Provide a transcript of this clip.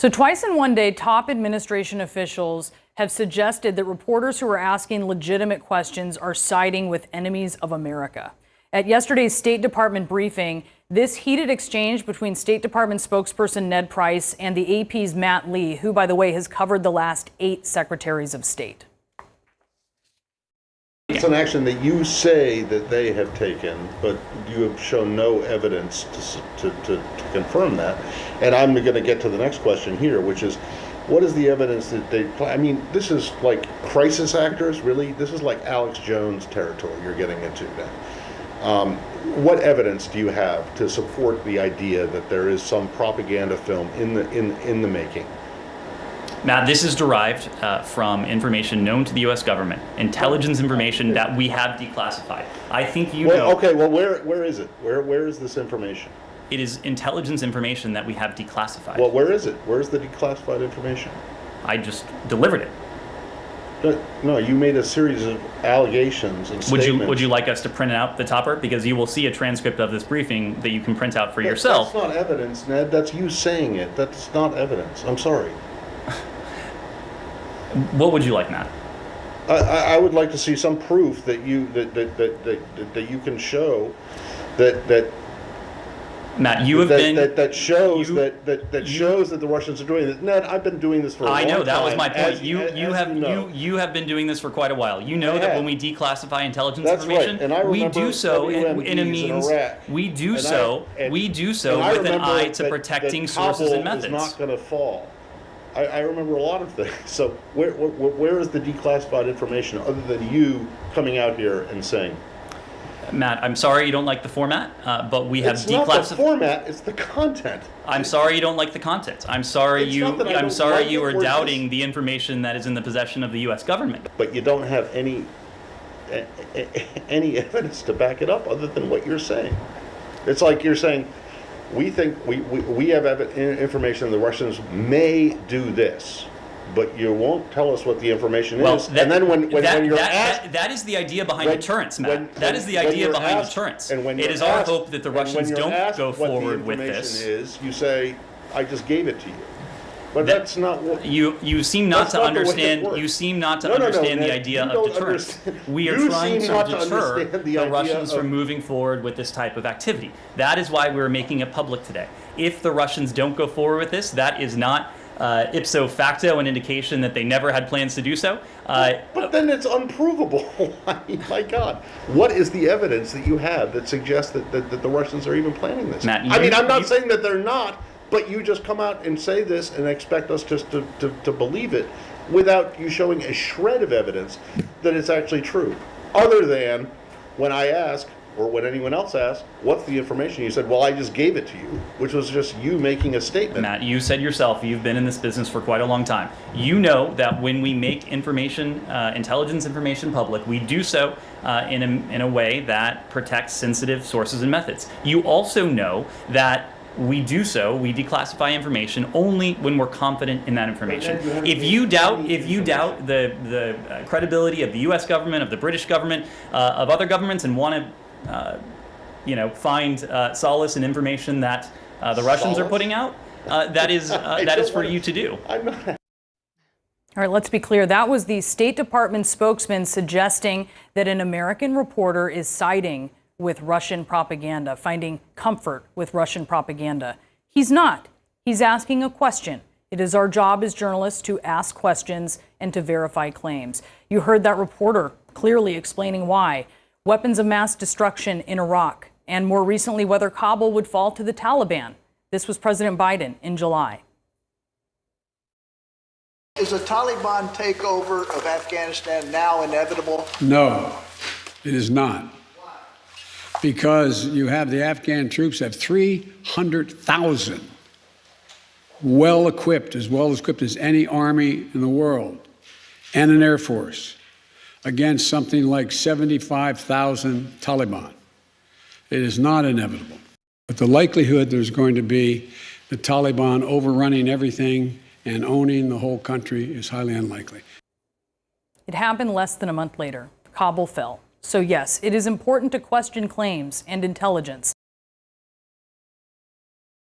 So twice in one day, top administration officials have suggested that reporters who are asking legitimate questions are siding with enemies of America. At yesterday's State Department briefing, this heated exchange between State Department spokesperson Ned Price and the AP's Matt Lee, who, by the way, has covered the last 8 secretaries of state. It's an action that you say that they have taken, but you have shown no evidence to confirm that. And I'm going to get to the next question here, which is, what is the evidence that they play? I mean, this is like crisis actors, really? This is like Alex Jones territory you're getting into now. What evidence do you have to support the idea that there is some propaganda film in the making? Matt, this is derived from information known to the U.S. government, intelligence information that we have declassified. I think you know. Okay, well, where is it? Where is this information? It is intelligence information that we have declassified. Well, where is it? Where's the declassified information? I just delivered it. No, you made a series of allegations and statements. Would you like us to print out the topper? Because you will see a transcript of this briefing that you can print out for yourself. That's not evidence, Ned. That's you saying it. That's not evidence. I'm sorry. What would you like, Matt? I would like to see some proof that you can show that Matt, you have been that shows that the Russians are doing this. Ned, I've been doing this for a long time. I know, that was my point. You have been doing this for quite a while. You know that when we declassify intelligence information, right. And I we do so in a means. We do so with an eye to protecting sources and methods. Is not going to fall. I remember a lot of things. So where is the declassified information other than you coming out here and saying? Matt, I'm sorry you don't like the format, but we have declassified. It's not the format; it's the content. I'm sorry you don't like the content. I'm sorry you are doubting the information that is in the possession of the U.S. government. But you don't have any evidence to back it up other than what you're saying. It's like you're saying, we think we have information the Russians may do this, but you won't tell us what the information is. And then when you're asked, that is the idea behind deterrence, Matt. That is the idea behind deterrence. It is our hope that the Russians don't go forward with this. You say, I just gave it to you. But that's not what you seem not to understand. You seem not to understand the idea of deterrence. We are trying to deter the Russians from moving forward with this type of activity. That is why we're making it public today. If the Russians don't go forward with this, that is not ipso facto an indication that they never had plans to do so. But then it's unprovable. I mean, my God, what is the evidence that you have that suggests that the Russians are even planning this? Matt, I'm not saying that they're not. But you just come out and say this and expect us just to believe it without you showing a shred of evidence that it's actually true. Other than when I ask, or when anyone else asks, what's the information? You said, well, I just gave it to you, which was just you making a statement. Matt, you said yourself, you've been in this business for quite a long time. You know that when we make information, intelligence information public, we do so in a way that protects sensitive sources and methods. You also know that we declassify information only when we're confident in that information. If you doubt the credibility of the U.S. government, of the British government, of other governments, and want to, find solace in information that the Russians are putting out, that is for you to do. All right, let's be clear. That was the State Department spokesman suggesting that an American reporter is siding with Russian propaganda, finding comfort with Russian propaganda. He's not. He's asking a question. It is our job as journalists to ask questions and to verify claims. You heard that reporter clearly explaining why. Weapons of mass destruction in Iraq, and more recently, whether Kabul would fall to the Taliban. This was President Biden in July. Is a Taliban takeover of Afghanistan now inevitable? No, it is not. Because you have the Afghan troops have 300,000 well equipped as any army in the world, and an air force against something like 75,000 Taliban. It is not inevitable. But the likelihood there's going to be the Taliban overrunning everything and owning the whole country is highly unlikely. It happened less than a month later. Kabul fell. So yes, it is important to question claims and intelligence.